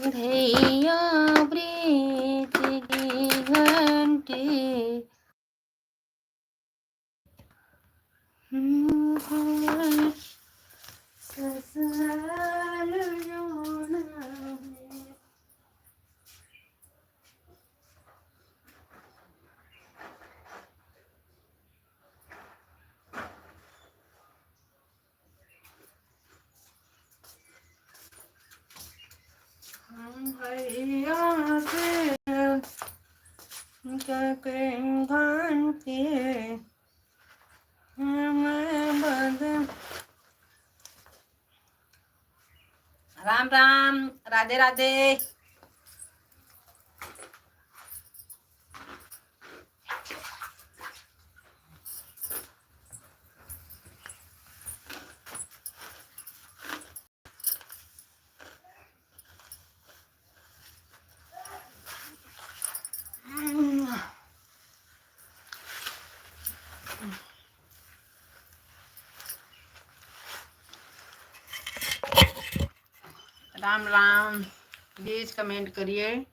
धैया प्रीत की घंटी ससुराल जाना है। भैया से घंटी मैं बदन। राम राम, राधे राधे। राम राम, प्लीज कमेंट करिए।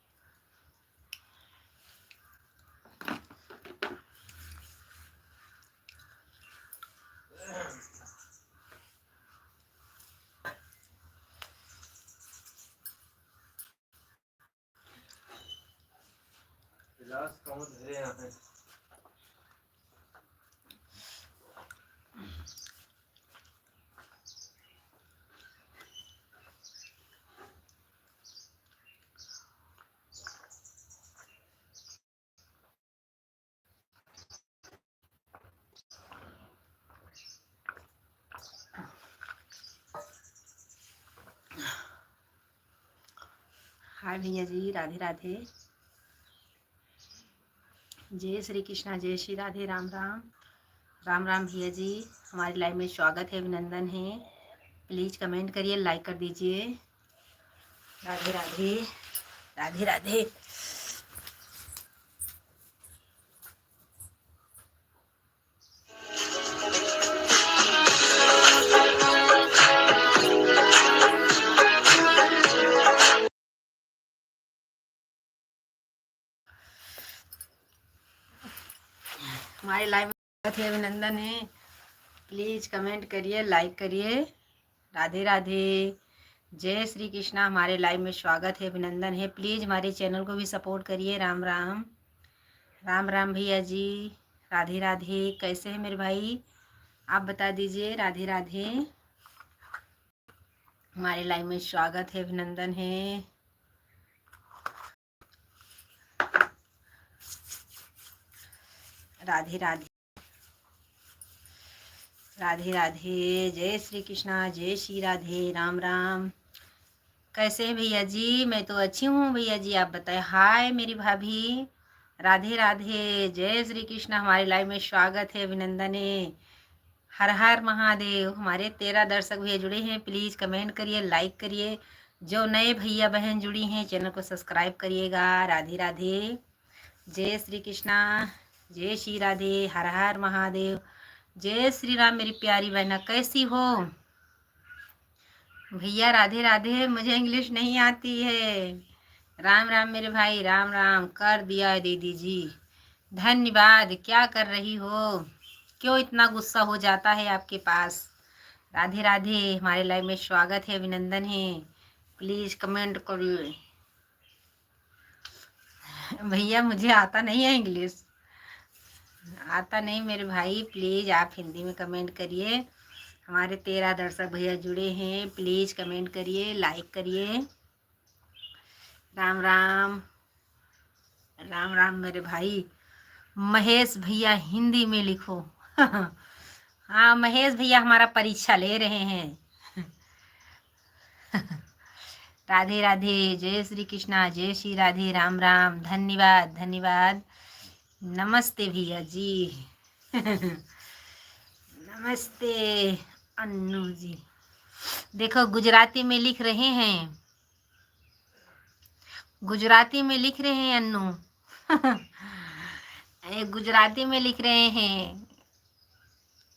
हाय भैया जी, राधे राधे। जय श्री कृष्णा, जय श्री राधे। राम राम, राम राम भैया जी। हमारी लाइव में स्वागत है, अभिनंदन है। प्लीज कमेंट करिए, लाइक कर दीजिए। राधे राधे, राधे राधे। हमारे लाइव में थे, अभिनंदन है। प्लीज कमेंट करिए, लाइक करिए। राधे राधे, जय श्री कृष्णा। हमारे लाइव में स्वागत है, अभिनंदन है। प्लीज हमारे चैनल को भी सपोर्ट करिए। राम राम, राम राम भैया जी। राधे राधे, कैसे हैं मेरे भाई, आप बता दीजिए। राधे राधे, हमारे लाइव में स्वागत है, अभिनंदन है। राधे राधे, राधे राधे, जय श्री कृष्णा, जय श्री राधे। राम राम, कैसे हैं भैया जी? मैं तो अच्छी हूँ भैया जी, आप बताएं। हाय मेरी भाभी, राधे राधे, जय श्री कृष्णा। हमारे लाइव में स्वागत है, अभिनंदन है। हर हर महादेव। हमारे 13 दर्शक भैया जुड़े हैं, प्लीज कमेंट करिए, लाइक करिए। जो नए भैया बहन जुड़ी हैं, चैनल को सब्सक्राइब करिएगा। राधे राधे, जय श्री कृष्णा, जय श्री राधे, हर हर महादेव। जय श्री राम मेरी प्यारी बहना, कैसी हो भैया? राधे राधे, मुझे इंग्लिश नहीं आती है। राम राम मेरे भाई, राम राम। कर दिया दीदी जी, धन्यवाद। क्या कर रही हो? क्यों इतना गुस्सा हो जाता है आपके पास? राधे राधे, हमारे लाइव में स्वागत है, अभिनंदन है। प्लीज कमेंट करिए भैया। मुझे आता नहीं है इंग्लिश, आता नहीं मेरे भाई। प्लीज आप हिंदी में कमेंट करिए। हमारे 13 दर्शक भैया जुड़े हैं, प्लीज कमेंट करिए, लाइक करिए। राम राम, राम राम मेरे भाई। महेश भैया, हिंदी में लिखो। हाँ महेश भैया, हमारा परीक्षा ले रहे हैं। राधे राधे, जय श्री कृष्णा, जय श्री राधे। राम राम, धन्यवाद धन्यवाद। नमस्ते भैया जी। नमस्ते अन्नू जी। देखो गुजराती में लिख रहे हैं, गुजराती में लिख रहे हैं अन्नू। गुजराती में लिख रहे हैं।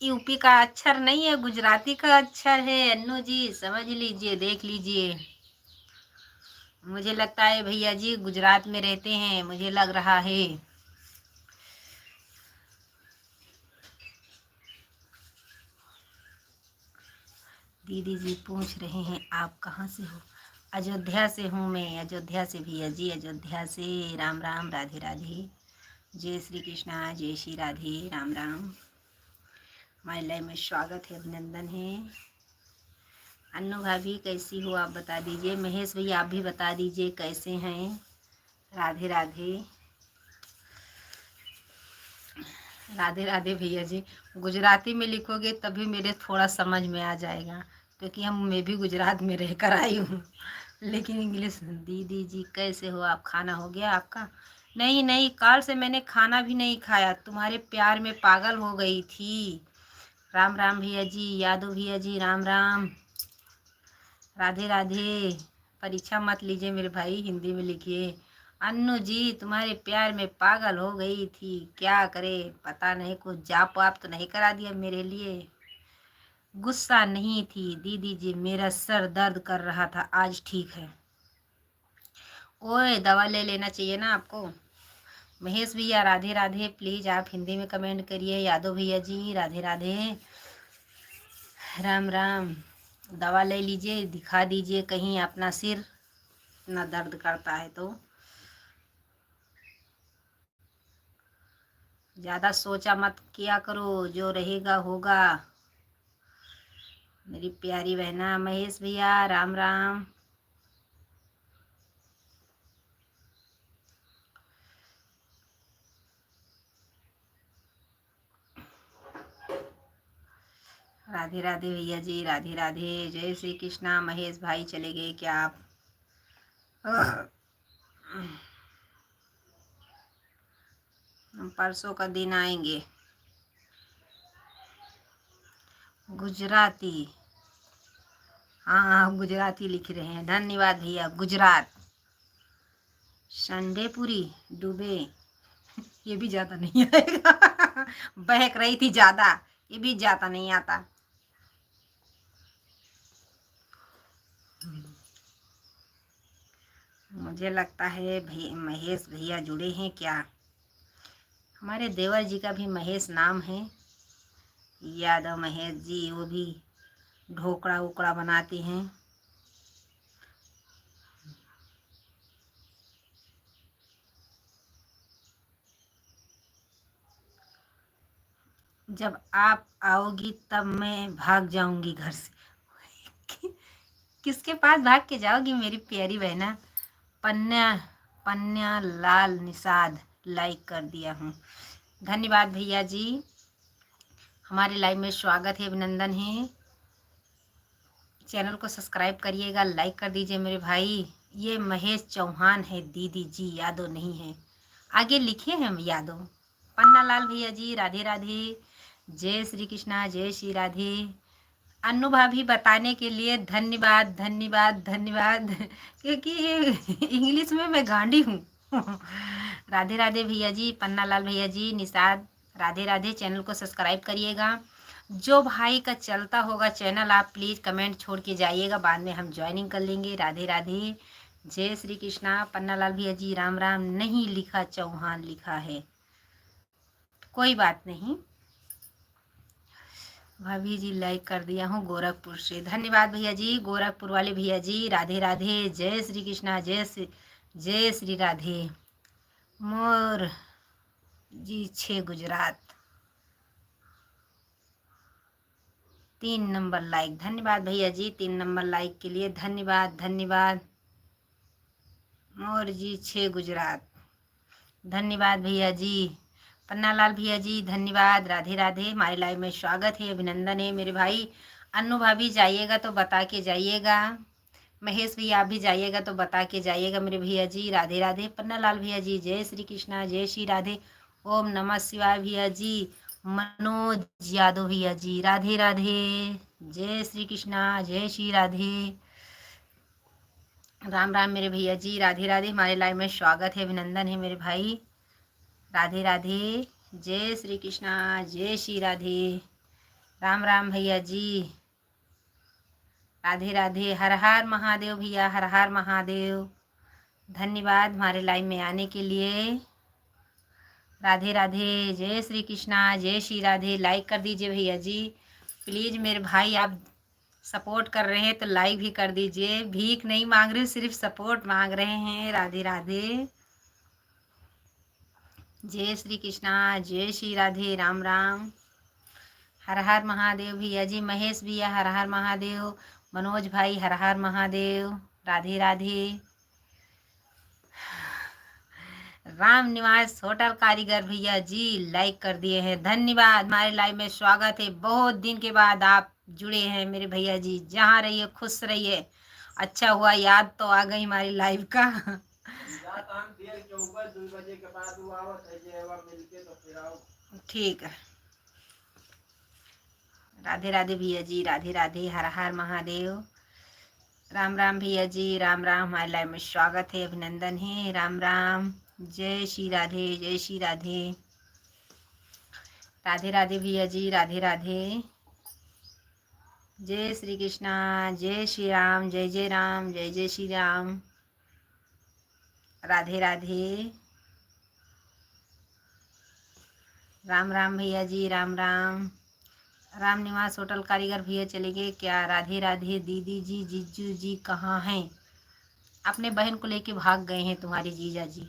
यूपी का अक्षर नहीं है, गुजराती का अक्षर है अन्नू जी, समझ लीजिए, देख लीजिए। मुझे लगता है भैया जी गुजरात में रहते हैं, मुझे लग रहा है। दीदी जी पूछ रहे हैं आप कहाँ से हो? अयोध्या से हूँ मैं, अयोध्या से भैया जी, अयोध्या से। राम राम, राधे राधे, जय श्री कृष्णा, जय श्री राधे, राम राम। हमारे लाइव में स्वागत है, अभिनंदन है। अन्नू भाभी कैसी हो आप बता दीजिए। महेश भैया आप भी बता दीजिए कैसे हैं। राधे राधे, राधे राधे भैया जी। गुजराती में लिखोगे तभी मेरे थोड़ा समझ में आ जाएगा, क्योंकि मैं भी गुजरात में रह कर आई हूँ। लेकिन इंग्लिश। दीदी जी कैसे हो आप? खाना हो गया आपका? नहीं नहीं, कल से मैंने खाना भी नहीं खाया, तुम्हारे प्यार में पागल हो गई थी। राम राम भैया जी, यादव भैया जी, राम राम, राधे राधे। परीक्षा मत लीजिए मेरे भाई, हिंदी में लिखिए। अन्नू जी तुम्हारे प्यार में पागल हो गई थी, क्या करे पता नहीं, कुछ जाप वाप तो नहीं करा दिया मेरे लिए। गुस्सा नहीं थी दीदी जी, मेरा सर दर्द कर रहा था, आज ठीक है। ओए दवा ले लेना चाहिए ना आपको। महेश भैया राधे राधे, प्लीज आप हिंदी में कमेंट करिए। यादव भैया जी राधे राधे, राम राम। दवा ले लीजिए, दिखा दीजिए कहीं अपना सिर, इतना दर्द करता है तो। ज़्यादा सोचा मत किया करो, जो रहेगा होगा। मेरी प्यारी बहना महेश भैया राम राम। राधे राधे भैया जी, राधे राधे, जय श्री कृष्णा। महेश भाई चले गए क्या आप? हम परसों का दिन आएंगे। गुजराती, हाँ हाँ गुजराती लिख रहे हैं, धन्यवाद भैया। गुजरात, संडेपुरी, दुबे। ये भी ज़्यादा नहीं आएगा। बहक रही थी ज़्यादा, ये भी ज़्यादा नहीं आता। मुझे लगता है महेश भैया जुड़े हैं क्या? हमारे देवर जी का भी महेश नाम है, यादव महेश जी। वो भी ढोकड़ा उकड़ा बनाते हैं। जब आप आओगी तब मैं भाग जाऊंगी घर से। किसके पास भाग के जाओगी मेरी प्यारी बहना? पन्या, पन्या लाल निषाद लाइक कर दिया हूँ, धन्यवाद भैया जी। हमारे लाइव में स्वागत है, अभिनंदन है। चैनल को सब्सक्राइब करिएगा, लाइक कर दीजिए मेरे भाई। ये महेश चौहान है दीदी जी, यादव नहीं है। आगे लिखे हैं हम यादव। पन्ना लाल भैया जी राधे राधे, जय श्री कृष्णा, जय श्री राधे। अनु भाभी बताने के लिए धन्यवाद धन्यवाद धन्यवाद, क्योंकि इंग्लिश में मैं गांडी हूँ। राधे राधे भैया जी, पन्ना लाल भैया जी, निषाद राधे राधे। चैनल को सब्सक्राइब करिएगा। जो भाई का चलता होगा चैनल, आप प्लीज़ कमेंट छोड़ के जाइएगा, बाद में हम ज्वाइनिंग कर लेंगे। राधे राधे, जय श्री कृष्णा। पन्ना लाल भैया जी राम राम। नहीं लिखा चौहान लिखा है, कोई बात नहीं। भाभी जी लाइक कर दिया हूँ गोरखपुर से, धन्यवाद भैया जी। गोरखपुर वाले भैया जी राधे राधे, जय श्री कृष्णा, जय श्री राधे। मोर जी 6 गुजरात, 3 नंबर लाइक, धन्यवाद भैया जी 3 नंबर लाइक के लिए, धन्यवाद धन्यवाद। मोर जी 6 गुजरात, धन्यवाद भैया जी। पन्ना लाल भैया जी धन्यवाद, राधे राधे। हमारे लाइव में स्वागत है, अभिनंदन है मेरे भाई। अन्नू भाभी जाइएगा तो बता के जाइएगा। महेश भैया आप भी जाइएगा तो बता के जाइएगा मेरे भैया जी, राधे राधे। पन्ना लाल भैया जी जय श्री कृष्णा, जय श्री राधे। ओम नमः शिवाय भैया जी। मनोज यादव भैया जी राधे राधे, जय श्री कृष्णा, जय श्री राधे, राम राम मेरे भैया जी, राधे राधे। हमारे लाइव में स्वागत है, अभिनंदन है मेरे भाई, राधे राधे, जय श्री कृष्णा, जय श्री राधे, राम राम भैया जी, राधे राधे। हर हर महादेव भैया, हर हर महादेव। धन्यवाद हमारे लाइव में आने के लिए। राधे राधे, जय श्री कृष्णा, जय श्री राधे। लाइक कर दीजिए भैया जी प्लीज़। मेरे भाई आप सपोर्ट कर रहे हैं तो लाइक भी कर दीजिए। भीख नहीं मांग रही, सिर्फ सपोर्ट मांग रहे हैं। राधे राधे, जय श्री कृष्णा, जय श्री राधे, राम राम। हर हर महादेव भैया जी। महेश भैया हर हर महादेव। मनोज भाई हर हर महादेव। राधे राधे। राम निवास होटल कारीगर भैया जी लाइक कर दिए हैं, धन्यवाद। हमारे लाइव में स्वागत है। बहुत दिन के बाद आप जुड़े हैं मेरे भैया जी। जहाँ रहिए खुश रहिए। अच्छा हुआ याद तो आ गई हमारी लाइव का। ठीक है। राधे राधे भैया जी, राधे राधे, हर हर महादेव। राम राम भैया जी, राम राम। हमारे लाइव में स्वागत है, अभिनंदन है। राम राम, जय श्री राधे, जय श्री राधे। राधे राधे भैया जी, राधे राधे। जय श्री कृष्णा, जय श्री राम, जय जय राम, जय जय श्री राम। राधे राधे, राम राम भैया जी, राम राम। राम निवास होटल कारीगर भैया चले गए क्या? राधे राधे दीदी जी। जीजू जी कहाँ हैं? अपने बहन को लेके भाग गए हैं तुम्हारे जीजा जी।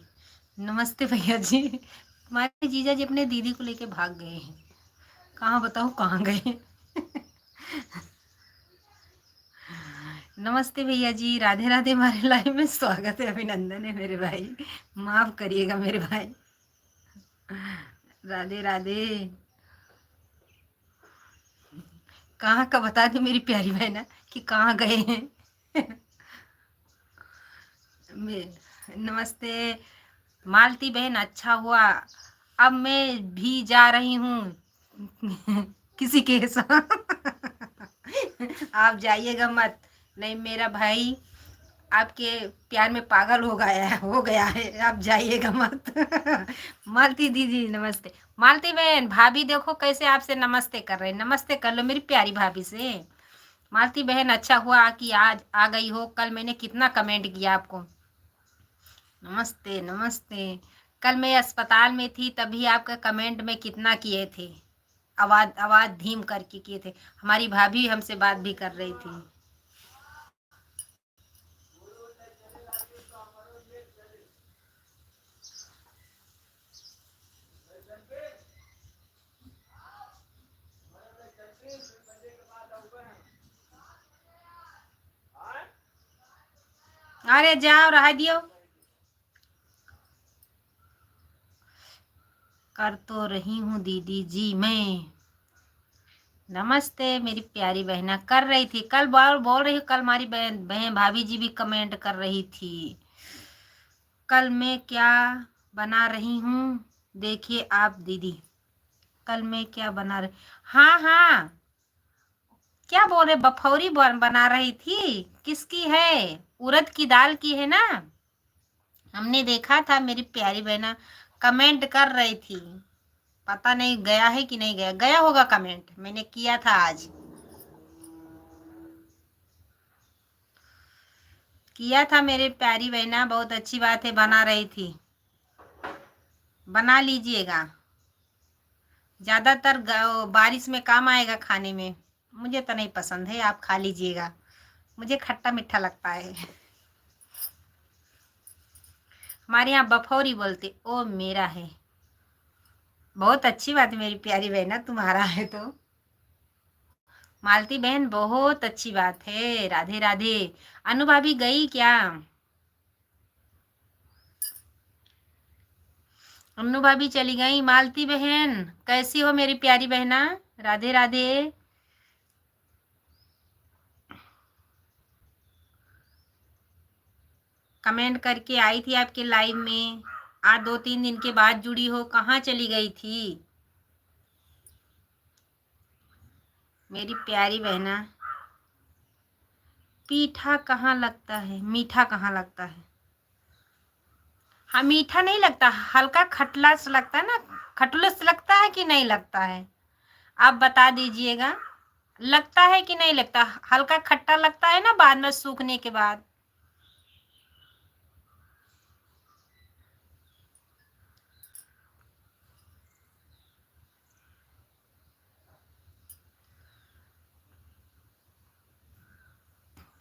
नमस्ते भैया जी। तुम्हारे जीजा जी अपने दीदी को लेके भाग गए हैं। कहाँ बताओ कहाँ गए? नमस्ते भैया जी, राधे राधे। हमारे लाइव में स्वागत है, अभिनंदन है मेरे भाई। माफ करिएगा मेरे भाई। राधे राधे। कहाँ का बता दी मेरी प्यारी बहना कि कहाँ गए हैं। नमस्ते मालती बहन, अच्छा हुआ अब मैं भी जा रही हूँ किसी के साथ। आप जाइएगा मत, नहीं मेरा भाई आपके प्यार में पागल हो गया है। आप जाइएगा मत। मालती दीदी नमस्ते। मालती बहन, भाभी देखो कैसे आपसे नमस्ते कर रहे हैं। नमस्ते कर लो मेरी प्यारी भाभी से। मालती बहन, अच्छा हुआ कि आज आ गई हो। कल मैंने कितना कमेंट किया आपको। नमस्ते नमस्ते। कल मैं अस्पताल में थी तभी आपका कमेंट में कितना किए थे। आवाज आवाज धीम करके किए थे। हमारी भाभी हमसे बात भी कर रही थी। अरे जाओ रहा दियो। कर तो रही हूँ दीदी जी मैं। नमस्ते मेरी प्यारी बहना। कर रही थी कल, बोल रही हूँ कल हमारी बहन बहन भाभी जी भी कमेंट कर रही थी। कल मैं क्या बना रही हूँ देखिए आप दीदी। कल मैं क्या बना रही, हाँ हाँ, क्या बोल रहे? बफौरी बना रही थी। किसकी है? उड़द की दाल की है ना। हमने देखा था मेरी प्यारी बहना कमेंट कर रही थी। पता नहीं गया है कि नहीं गया। गया होगा कमेंट, मैंने किया था आज। किया था मेरे प्यारी बहना, बहुत अच्छी बात है। बना रही थी, बना लीजिएगा। ज़्यादातर बारिश में काम आएगा खाने में। मुझे तो नहीं पसंद है, आप खा लीजिएगा। मुझे खट्टा मीठा लगता है। हमारे यहाँ बफौरी बोलते। ओ मेरा है। बहुत अच्छी बात है मेरी प्यारी बहना, तुम्हारा है तो। मालती बहन बहुत अच्छी बात है। राधे राधे। अनु भाभी गई क्या? अनु भाभी चली गई। मालती बहन कैसी हो मेरी प्यारी बहना? राधे राधे। कमेंट करके आई थी आपके लाइव में। आज 2-3 दिन के बाद जुड़ी हो, कहाँ चली गई थी मेरी प्यारी बहना? पीठा कहाँ लगता है, मीठा कहाँ लगता है? हाँ मीठा नहीं लगता, हल्का खटला सा लगता है ना। खटुलस लगता है कि नहीं लगता है? आप बता दीजिएगा। लगता है कि नहीं लगता? हल्का खट्टा लगता है ना बाद में सूखने के बाद।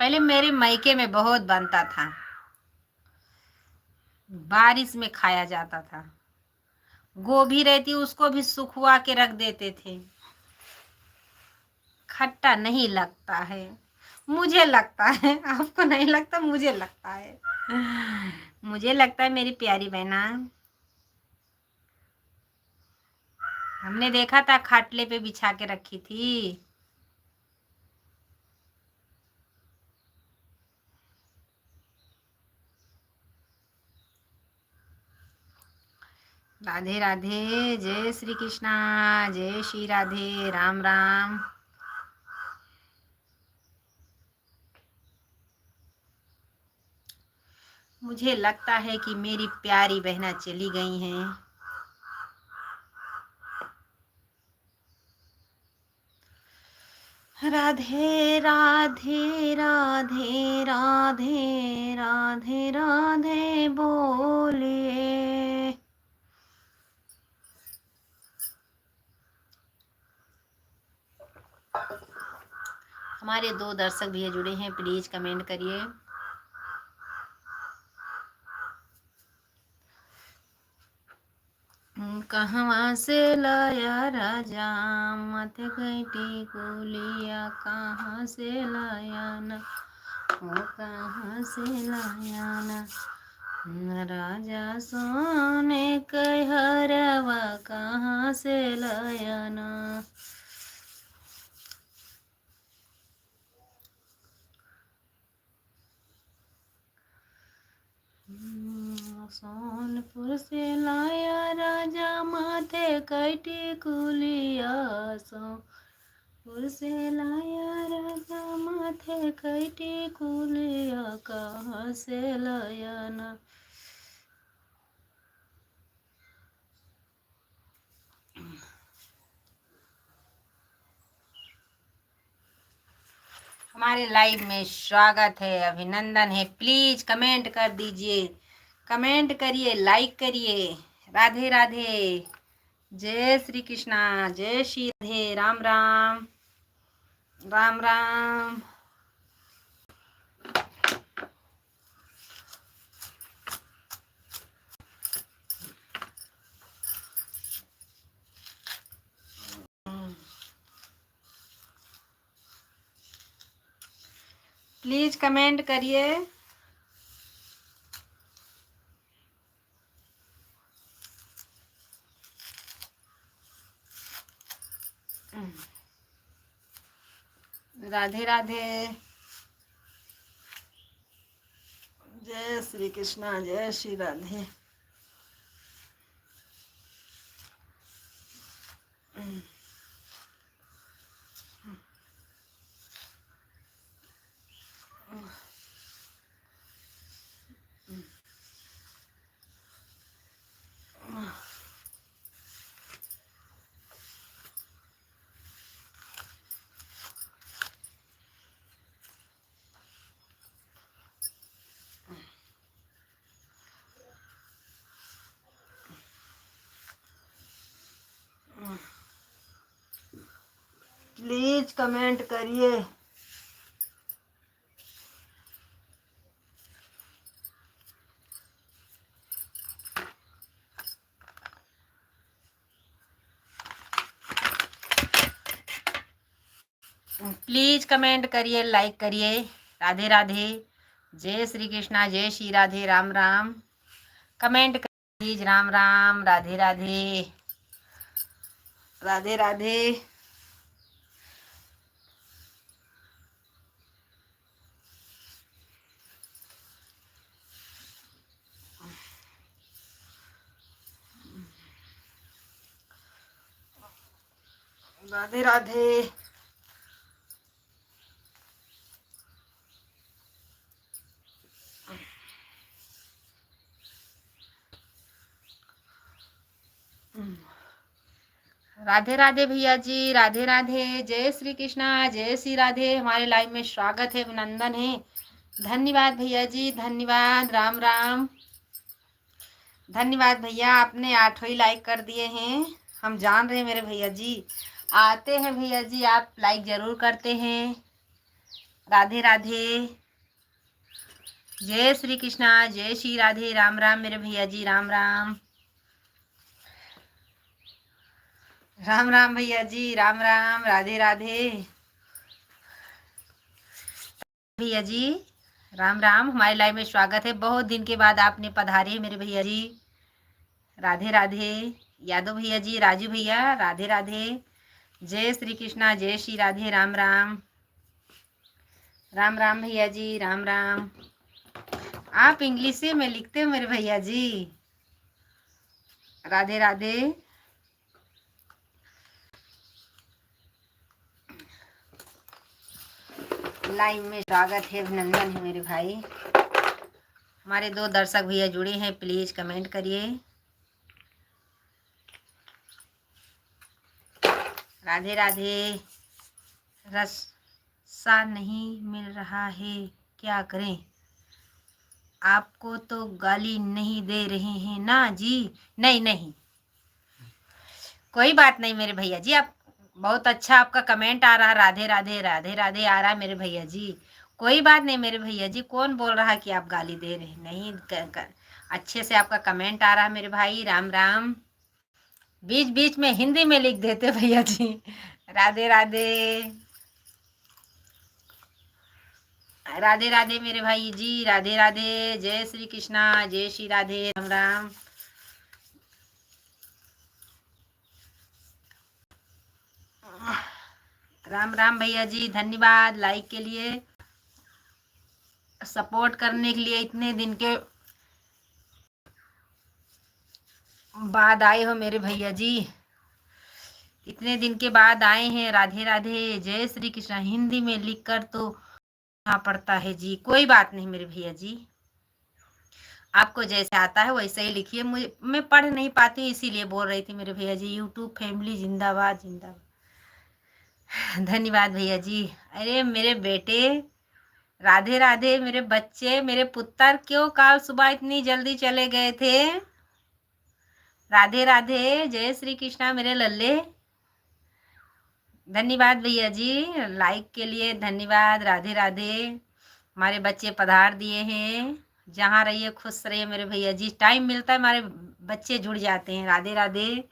पहले मेरे मायके में बहुत बनता था, बारिश में खाया जाता था। गोभी रहती उसको भी सुखवा के रख देते थे। खट्टा नहीं लगता है, मुझे लगता है, आपको नहीं लगता, मुझे लगता है। मुझे लगता है मेरी प्यारी बहना, हमने देखा था खाटले पे बिछा के रखी थी। राधे राधे, जय श्री कृष्णा, जय श्री राधे, राम राम। मुझे लगता है कि मेरी प्यारी बहना चली गई हैं। राधे राधे राधे राधे राधे राधे बोलिए। हमारे 2 दर्शक भैया जुड़े हैं, प्लीज कमेंट करिए। कहवा से लाया राजा मत गईटी कुलिया, कहाँ से लाया ना, ओ कहाँ से लाया ना, राजा सोने कहरवा कहाँ से लाया ना। सोनपुर से लाया राजा माथे कैटी कुलिया, सोनपुर से लाया राजा माथे कैटी कुलिया, कहाँ से लाया ना। हमारे लाइव में स्वागत है, अभिनंदन है। प्लीज कमेंट कर दीजिए, कमेंट करिए, लाइक करिए। राधे राधे, जय श्री कृष्णा, जय श्री राधे, राम राम, राम राम। प्लीज कमेंट करिए। राधे राधे, जय श्री कृष्णा, जय श्री राधे। प्लीज कमेंट करिए। प्लीज कमेंट करिए, लाइक करिए। राधे राधे, जय श्री कृष्णा, जय श्री राधे, राम राम। Comment please, Ram Ram, Radhe Radhe, Radhe Radhe. राधे राधे, राधे राधे भैया जी, राधे राधे, जय श्री कृष्णा, जय श्री राधे। हमारे लाइव में स्वागत है, अभिनंदन है। धन्यवाद भैया जी, धन्यवाद, राम राम। धन्यवाद भैया, आपने 8 ही लाइक कर दिए हैं। हम जान रहे हैं मेरे भैया जी, आते हैं भैया जी, आप लाइक जरूर करते हैं। राधे राधे, जय श्री कृष्णा, जय श्री राधे, राम राम मेरे भैया जी, राम राम। राम राम भैया जी, राम राम, राधे राधे भैया जी, राम राम। हमारे लाइव में स्वागत है, बहुत दिन के बाद आपने पधारे मेरे भैया जी। राधे राधे यादव भैया जी, राजू भैया, राधे राधे, जय श्री कृष्णा, जय श्री राधे, राम राम। राम राम भैया जी, राम राम। आप इंग्लिश में लिखते हो मेरे भैया जी। राधे राधे, लाइव में स्वागत है, अभिनंदन है मेरे भाई। हमारे 2 दर्शक भैया जुड़े हैं, प्लीज कमेंट करिए। राधे राधे। रस्सा नहीं मिल रहा है, क्या करें? आपको तो गाली नहीं दे रहे हैं ना जी? नहीं नहीं, कोई बात नहीं मेरे भैया जी। आप बहुत अच्छा आपका कमेंट आ रहा, राधे राधे राधे राधे आ रहा है मेरे भैया जी। कोई बात नहीं मेरे भैया जी, कौन बोल रहा है कि आप गाली दे रहे हैं? नहीं, अच्छे से आपका कमेंट आ रहा है मेरे भाई, राम राम। बीच बीच में हिंदी में लिख देते भैया जी। राधे राधे, राधे राधे मेरे भाई जी, राधे राधे, जय श्री कृष्णा, जय श्री राधे, राम राम। राम राम भैया जी, धन्यवाद लाइक के लिए, सपोर्ट करने के लिए। इतने दिन के बाद आए हो मेरे भैया जी, इतने दिन के बाद आए हैं। राधे राधे, जय श्री कृष्ण। हिंदी में लिखकर तो हाँ पड़ता है जी, कोई बात नहीं मेरे भैया जी, आपको जैसे आता है वैसे ही लिखिए। मुझे, मैं पढ़ नहीं पाती हूँ इसीलिए बोल रही थी मेरे भैया जी। यूट्यूब फैमिली जिंदाबाद जिंदाबाद। धन्यवाद भैया जी। अरे मेरे बेटे, राधे राधे मेरे बच्चे, मेरे पुत्र, क्यों काल सुबह इतनी जल्दी चले गए थे? राधे राधे, जय श्री कृष्णा मेरे लल्ले। धन्यवाद भैया जी, लाइक के लिए धन्यवाद। राधे राधे, हमारे बच्चे पधार दिए हैं। जहाँ रहिए खुश रहिए मेरे भैया जी, टाइम मिलता है हमारे बच्चे जुड़ जाते हैं। राधे राधे,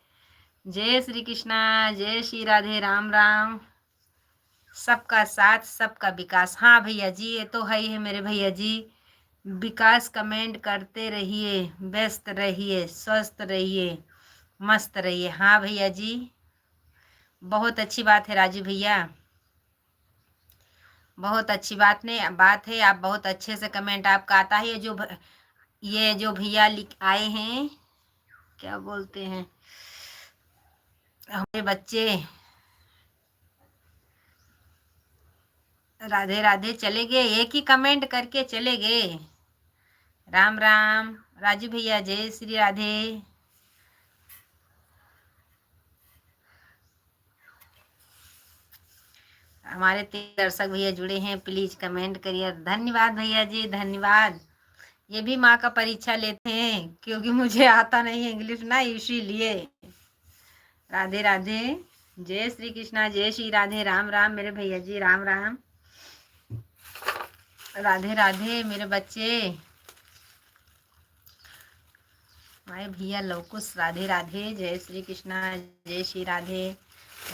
जय श्री कृष्णा, जय श्री राधे, राम राम। सबका साथ सबका विकास, हाँ भैया जी ये तो है ही है मेरे भैया जी। विकास कमेंट करते रहिए, व्यस्त रहिए, स्वस्थ रहिए, मस्त रहिए। हाँ भैया जी, बहुत अच्छी बात है राजू भैया, बहुत अच्छी बात है। आप बहुत अच्छे से कमेंट आपका आता है। ये जो भैया लिख आए हैं, क्या बोलते हैं, हमारे बच्चे, राधे राधे चले गए, एक ही कमेंट करके चले गए। राम राम राजू भैया, जय श्री राधे। हमारे 3 दर्शक भैया जुड़े हैं, प्लीज कमेंट करिए। धन्यवाद भैया जी, धन्यवाद। ये भी माँ का परीक्षा लेते हैं क्योंकि मुझे आता नहीं है इंग्लिश ना, इसीलिए। राधे राधे, जय श्री कृष्णा, जय श्री राधे, राम राम मेरे भैया जी, राम राम। राधे राधे मेरे बच्चे, हमारे भैया लवकुश, राधे राधे, जय श्री कृष्णा, जय श्री राधे,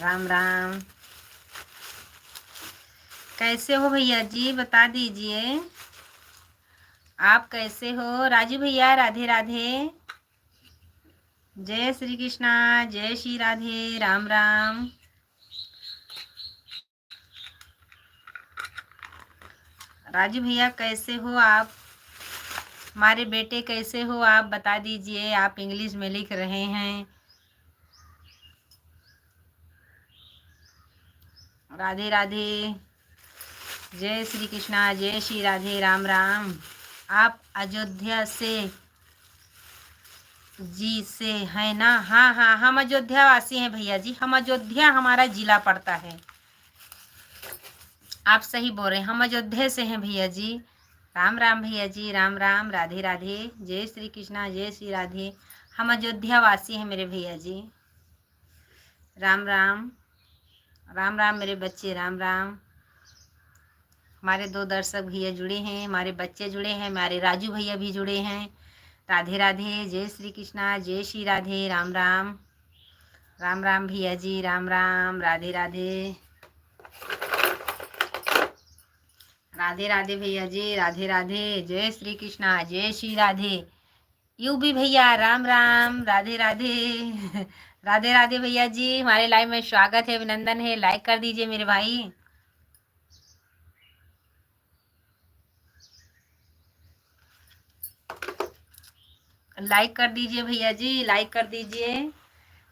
राम राम। कैसे हो भैया जी, बता दीजिए आप कैसे हो? राजू भैया, राधे राधे, जय श्री कृष्णा, जय श्री राधे, राम राम। राजू भैया कैसे हो आप? हमारे बेटे कैसे हो आप, बता दीजिए। आप इंग्लिश में लिख रहे हैं। राधे राधे, जय श्री कृष्णा, जय श्री राधे, राम राम। आप अयोध्या से जी से हैं ना? हाँ हाँ, हम अयोध्या वासी हैं भैया जी, हम अयोध्या हमारा जिला पड़ता है। आप सही बोल रहे हैं, हम अयोध्या से हैं भैया जी। राम राम भैया जी, राम राम, राधे राधे, जय श्री कृष्णा, जय श्री राधे। हम अयोध्या वासी हैं मेरे भैया जी। राम राम, राम राम मेरे बच्चे, राम राम। हमारे 2 दर्शक भैया जुड़े हैं, हमारे बच्चे जुड़े हैं, हमारे राजू भैया भी जुड़े हैं। राधे राधे, जय श्री कृष्णा, जय श्री राधे, राम राम। राम राम भैया जी, राम राम, राधे राधे। राधे राधे भैया जी, राधे राधे, जय श्री कृष्णा, जय श्री राधे। यूबी भैया, राम राम, राधे राधे। राधे राधे भैया जी, हमारे लाइव में स्वागत है, अभिनंदन है। लाइक कर दीजिए मेरे भाई। लाइक कर दीजिए भैया जी, लाइक कर दीजिए,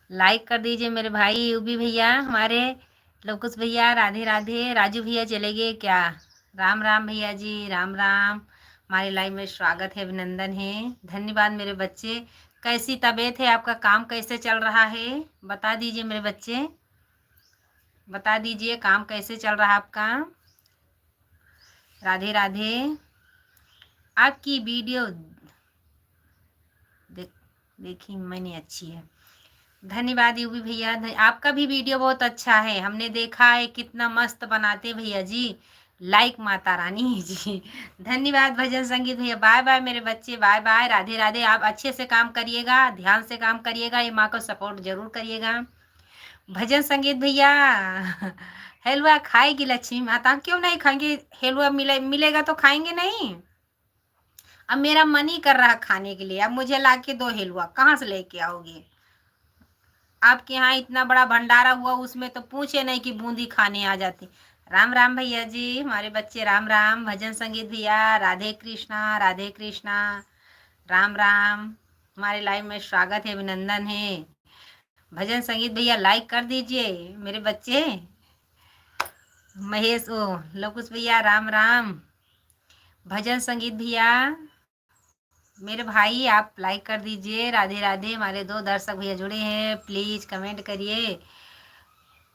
लाइक कर दीजिए मेरे भाई। यूबी भैया, हमारे लोकुश भैया, राधे राधे। राजू भैया चले गए क्या? राम राम भैया जी, राम राम। हमारे लाइव में स्वागत है, अभिनंदन है। धन्यवाद मेरे बच्चे। कैसी तबीयत है आपका? काम कैसे चल रहा है? बता दीजिए मेरे बच्चे, बता दीजिए काम कैसे चल रहा है आपका। राधे राधे। आपकी वीडियो देखी मैंने, अच्छी है। धन्यवाद यूबी भैया, आपका भी वीडियो बहुत अच्छा है, हमने देखा है, कितना मस्त बनाते भैया जी। लाइक माता रानी जी। धन्यवाद भजन संगीत भैया। बाय बाय मेरे बच्चे, बाय बाय, राधे राधे। आप अच्छे से काम करिएगा, ध्यान से काम करिएगा, ये माँ को सपोर्ट जरूर करिएगा। भजन संगीत भैया, हलवा खाएगी लक्ष्मी माता? क्यों नहीं खाएंगे? हलवा मिलेगा तो खाएंगे नहीं? अब मेरा मन ही कर रहा खाने के लिए, अब मुझे ला के दो हलवा, कहाँ से लेके आओगे? आपके यहाँ इतना बड़ा भंडारा हुआ, उसमें तो पूछे नहीं कि बूंदी खाने आ जाती। राम राम भैया जी, हमारे बच्चे, राम राम। भजन संगीत भैया, राधे कृष्णा, राधे कृष्णा, राम राम। हमारे लाइव में स्वागत है, अभिनंदन है। भजन संगीत भैया, लाइक कर दीजिए मेरे बच्चे। महेश लकुश भैया, राम राम। भजन संगीत भैया, मेरे भाई, आप लाइक कर दीजिए। राधे राधे। हमारे 2 दर्शक भैया जुड़े हैं, प्लीज कमेंट करिए।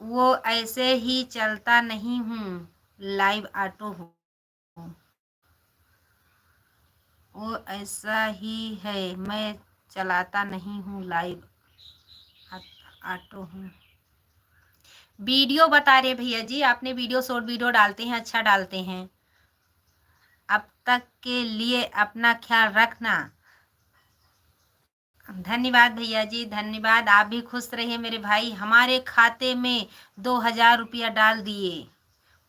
वो ऐसे ही चलता नहीं हूँ, लाइव ऑटो हूँ। वो ऐसा ही है, मैं चलाता नहीं हूँ, लाइव ऑटो हूँ। वीडियो बता रहे भैया जी, आपने वीडियो, शॉर्ट वीडियो डालते हैं, अच्छा डालते हैं। अब तक के लिए अपना ख्याल रखना। धन्यवाद भैया जी, धन्यवाद। आप भी खुश रहिए मेरे भाई। हमारे खाते में 2000 रुपया डाल दिए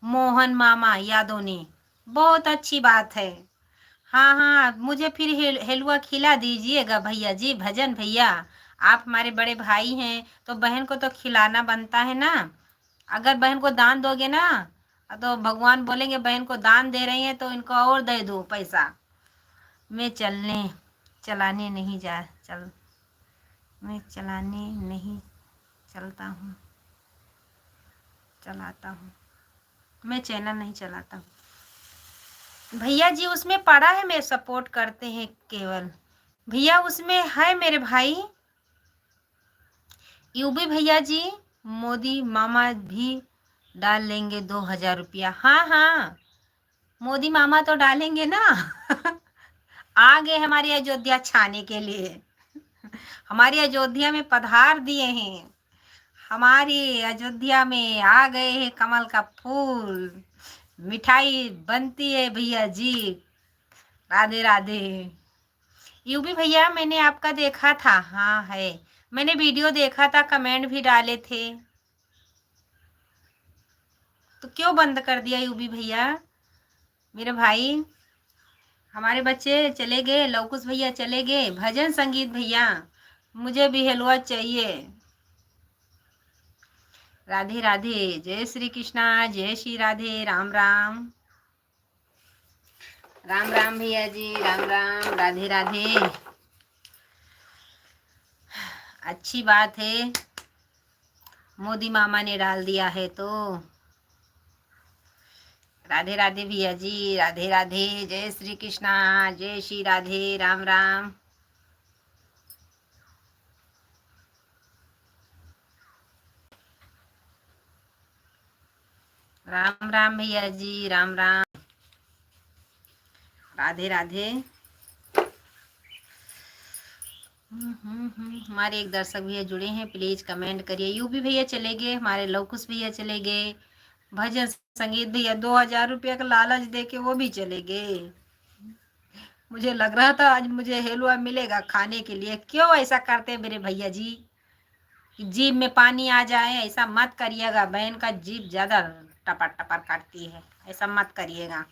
मोहन मामा यादव ने, बहुत अच्छी बात है। हाँ हाँ, मुझे फिर हलवा खिला दीजिएगा भैया जी। भजन भैया, आप हमारे बड़े भाई हैं, तो बहन को तो खिलाना बनता है ना। अगर बहन को दान दोगे ना, तो भगवान बोलेंगे बहन को दान दे रही हैं, तो इनको और दे दो पैसा। मैं चलाने नहीं मैं चलाने नहीं चलता हूँ, चलाता हूँ। मैं चैनल नहीं चलाता हूँ भैया जी। उसमें पड़ा है मैं सपोर्ट करते हैं केवल भैया, उसमें है मेरे भाई। यूबी भैया जी, मोदी मामा भी डाल लेंगे 2000 रुपया। हाँ हाँ, मोदी मामा तो डालेंगे ना। आ गए हमारी अयोध्या छाने के लिए, हमारी अयोध्या में पधार दिए हैं। हमारी अयोध्या में आ गए हैं कमल का फूल, मिठाई बनती है भैया जी। राधे राधे। यूबी भैया, मैंने आपका देखा था, हाँ है, मैंने वीडियो देखा था, कमेंट भी डाले थे, तो क्यों बंद कर दिया यूबी भैया? मेरे भाई, हमारे बच्चे चले गए, लवकुश भैया चले गए। भजन संगीत भैया, मुझे भी हलवा चाहिए। राधे राधे, जय श्री कृष्णा, जय श्री राधे, राम राम। राम राम भैया जी, राम राम, राधे राधे। अच्छी बात है, मोदी मामा ने डाल दिया है तो। राधे राधे भैया जी, राधे राधे, जय श्री कृष्णा, जय श्री राधे, राम राम। राम राम भैया जी, राम राम, राधे राधे। हमारे एक दर्शक भैया जुड़े हैं, प्लीज कमेंट करिए। यूपी भैया चले गए, हमारे लवकुश भैया चले गए, भजन संगीत भैया 2000 रुपया का लालच दे के वो भी चले गए। मुझे लग रहा था आज मुझे हलवा मिलेगा खाने के लिए। क्यों ऐसा करते मेरे भैया जी? जीभ में पानी आ जाए ऐसा मत करिएगा। बहन का जीभ ज्यादा टपर टपर करती है, ऐसा मत करिएगा।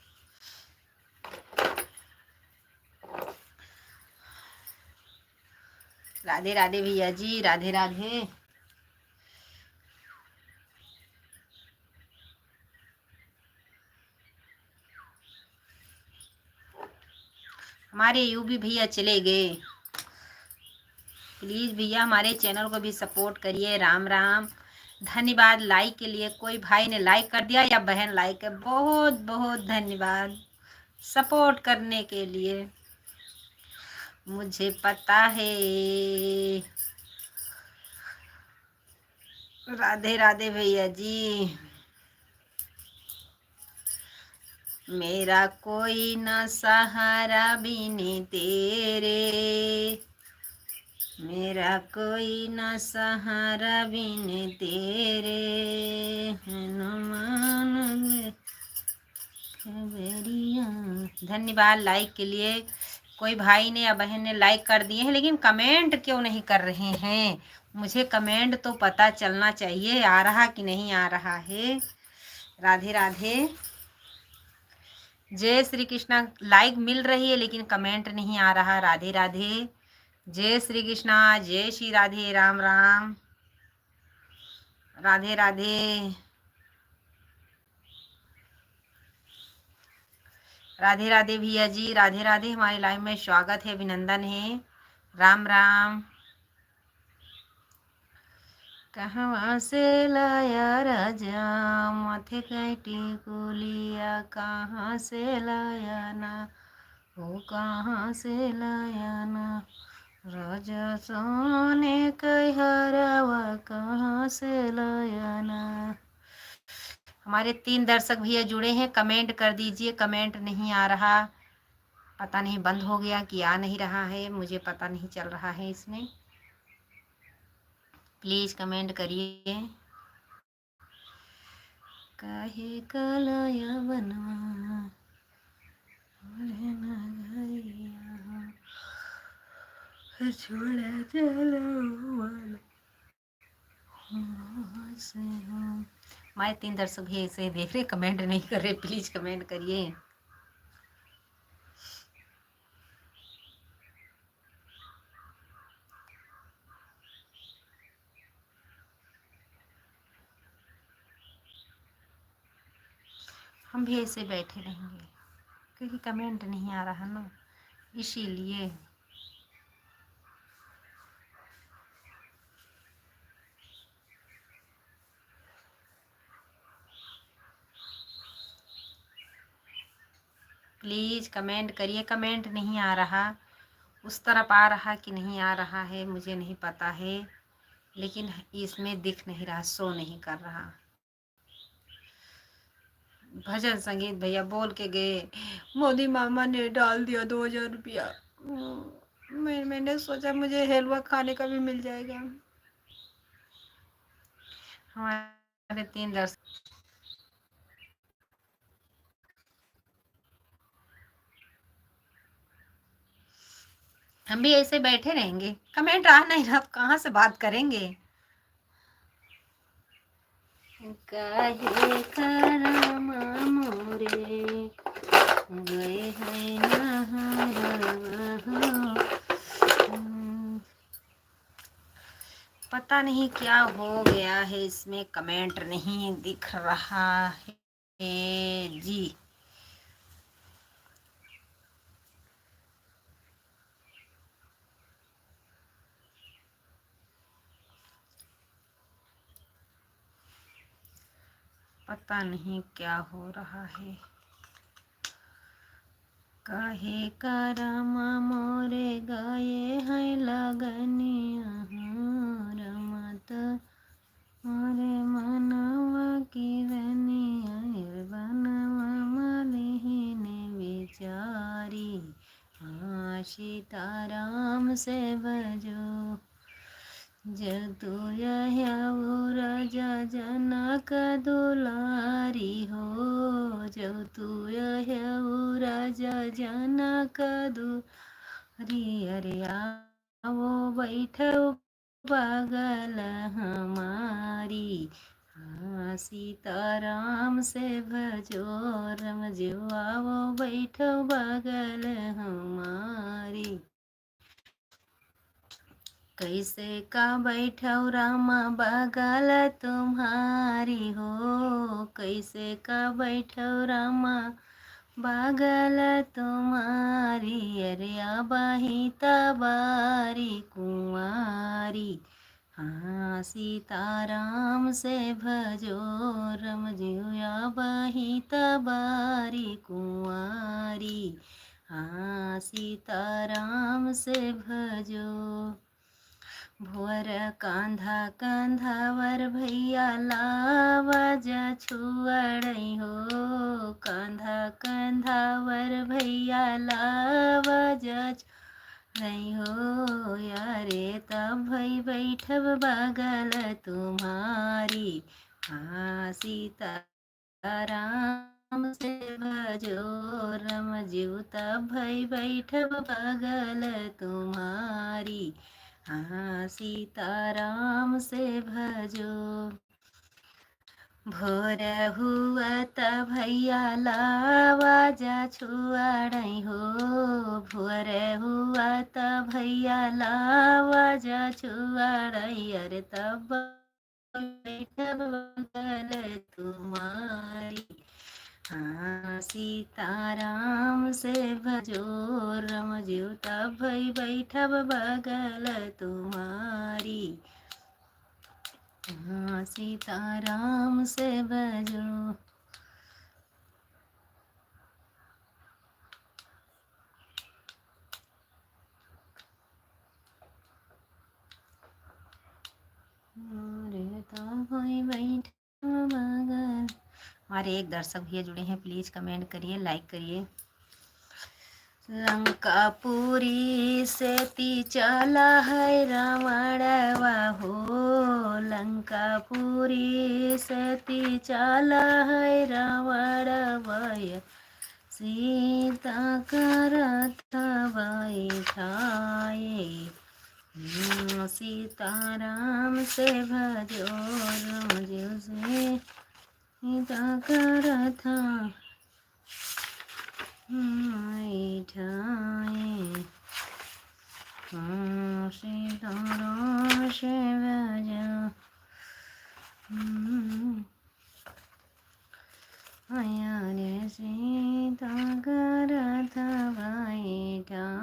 राधे राधे भैया जी, राधे राधे। हमारे यूबी भैया चले गए। प्लीज भैया हमारे चैनल को भी सपोर्ट करिए। राम राम। धन्यवाद लाइक के लिए। कोई भाई ने लाइक कर दिया या बहन लाइक है, बहुत बहुत धन्यवाद सपोर्ट करने के लिए। मुझे पता है। राधे राधे भैया जी। मेरा कोई न सहारा बिन तेरे, मेरा कोई न सहारा बिन तेरे, हनुमान खबरिया। धन्यवाद लाइक के लिए। कोई भाई ने या बहन ने लाइक कर दिए हैं लेकिन कमेंट क्यों नहीं कर रहे हैं? मुझे कमेंट तो पता चलना चाहिए आ रहा कि नहीं आ रहा है। राधे राधे। जय श्री कृष्णा। लाइक मिल रही है लेकिन कमेंट नहीं आ रहा। राधे राधे। जय श्री कृष्णा, जय श्री राधे, राम राम। राधे राधे। राधे राधे भैया जी, राधे राधे। हमारे लाइव में स्वागत है, अभिनंदन है। राम राम। कहाँ से लाया राजा माथे कैटी कुलिया, कहाँ से लाया ना, वो कहाँ से लाया ना, राजा सोने कहरावा कहाँ से लाया ना। हमारे 3 दर्शक भैया जुड़े हैं, कमेंट कर दीजिए। कमेंट नहीं आ रहा, पता नहीं बंद हो गया कि आ नहीं रहा है, मुझे पता नहीं चल रहा है इसमें। प्लीज कमेंट करिए। काहे कलाया बनवा छोड़ा चलो हमारे 3 दर्शक भी ऐसे देख रहे, कमेंट नहीं कर रहे। प्लीज कमेंट करिए। हम भी ऐसे बैठे रहेंगे क्योंकि कमेंट नहीं आ रहा ना, इसीलिए। प्लीज कमेंट करिए। कमेंट नहीं आ रहा, उस तरफ आ रहा कि नहीं आ रहा है मुझे नहीं पता है, लेकिन इसमें दिख नहीं रहा, शो नहीं कर रहा। भजन संगीत भैया बोल के गए, मोदी मामा ने डाल दिया 2000 रुपया। मैंने सोचा मुझे हलवा खाने का भी मिल जाएगा। हमारे 3 दर्शक हम भी ऐसे बैठे रहेंगे, कमेंट आ नहीं रहा, कहाँ से बात करेंगे। काहे करम मोरे गए हैं पता नहीं क्या हो गया है, इसमें कमेंट नहीं दिख रहा है जी। पता नहीं क्या हो रहा है। काहे करम मोरे गए हैं लगनिया रमत मोरे मनवा किरनिया बनवा मलिहिने बिचारी हाँ सीताराम से बजो। जदू यह्याऊ राजा जनक दुलारी हो, जब तू यह्याऊ राजा जनक दुलारी। अरे आओ बैठो बगल हमारी, हाँ सीताराम से भजो रम जो, आओ बैठो बगल हमारी। कैसे का बैठो रामा बगल तुम्हारी हो, कैसे का बैठो रामा बगल तुम्हारी। अरे आबाही तबारी कुंवारी, हाँ सीताराम से भजो रम जिया बही तबारी कुंवारी, हाँ सीताराम से भजो। भोर कांधा कंधावर भैया लावज छुअड़ई हो, कांधा कंधावर भैया लावज नहीं हो। यारे तब भई बैठब बगल तुम्हारी, हाँ सीताराम से भजो रम जीव, तब भई बैठब बगल तुम्हारी, हाँ सीताराम से भजो। भोर हुआ त भैया लावाजा छुआड़ई हो, भोर हुआ त भैया लावाजा छुआड़ई। अरे तब बैठब बगल तुम्हारी, हाँ सीताराम से भजो रम जियो, तब भई बैठब बगल तुम्हारी, हाँ सीताराम से भजो। हमारे एक दर्शक भैया जुड़े हैं, प्लीज कमेंट करिए, लाइक करिए। लंकापुरी से ती चला है रावणवा हो, लंकापुरी से ती चला है रावणवा, सीता का रथ बैठाए, सीताराम से भजो राम जो, सीता का रथ बैठाए, सीताराम से भजो। रे सीता का रथ बैठाए,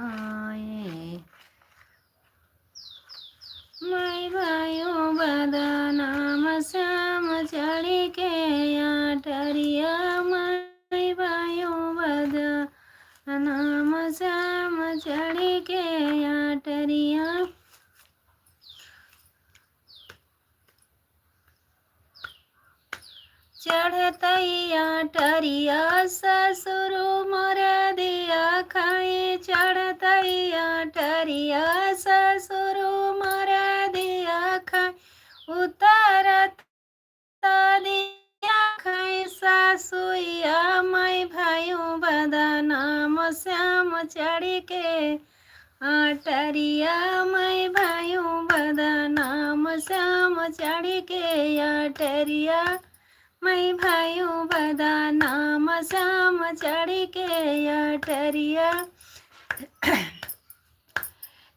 मैं भाइयों बदनाम श्याम चढ़ी के आटरिया, मैं भाइयों बदनाम श्याम चढ़ी के आटरिया। चढ़तैया टरिया ससुर मोर दिया खाए, चढ़तैया टरिया ससुर मोर दिया खाए, उतरत दिया खाए सासुया, मैं भाइयों बदनाम श्याम चढ़ी के आटरिया, मैं भाइयों बदनाम श्याम चढ़ी के आटरिया, मैं भाइयों बदनाम श्याम चढ़ी के आटरिया।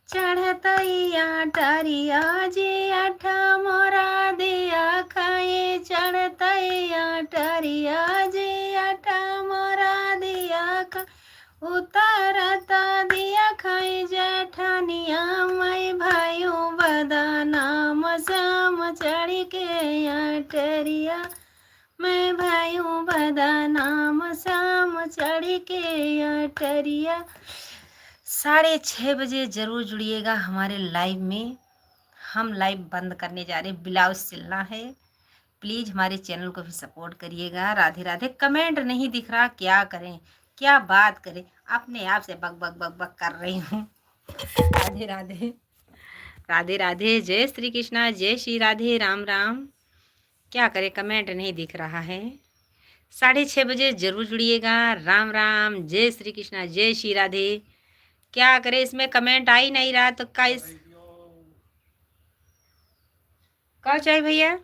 चढ़तैया टरिया जी अठ मोरा दिया खाए, चढ़तैया टरिया जी अठ मोरा दिया खा, उतरता दिया खाए जेठानिया, मैं भाइयों बदनाम श्याम चढ़ी के आटरिया, मैं भाइयों बदनाम श्याम चढ़ी के आटरिया। 6:30 बजे ज़रूर जुड़िएगा हमारे लाइव में। हम लाइव बंद करने जा रहे हैं, ब्लाउज सिलना है। प्लीज़ हमारे चैनल को भी सपोर्ट करिएगा। राधे राधे। कमेंट नहीं दिख रहा, क्या करें, क्या बात करें, अपने आप से बक बक बक बक कर रही हूँ। राधे राधे। राधे राधे, जय श्री कृष्णा, जय श्री राधे, राम राम। क्या करें, कमेंट नहीं दिख रहा है। 6:30 बजे जरूर जुड़िएगा। राम राम, जय श्री कृष्णा, जय श्री राधे। क्या करें, इसमें कमेंट आ ही नहीं रहा तो क्या चाहिए भैया?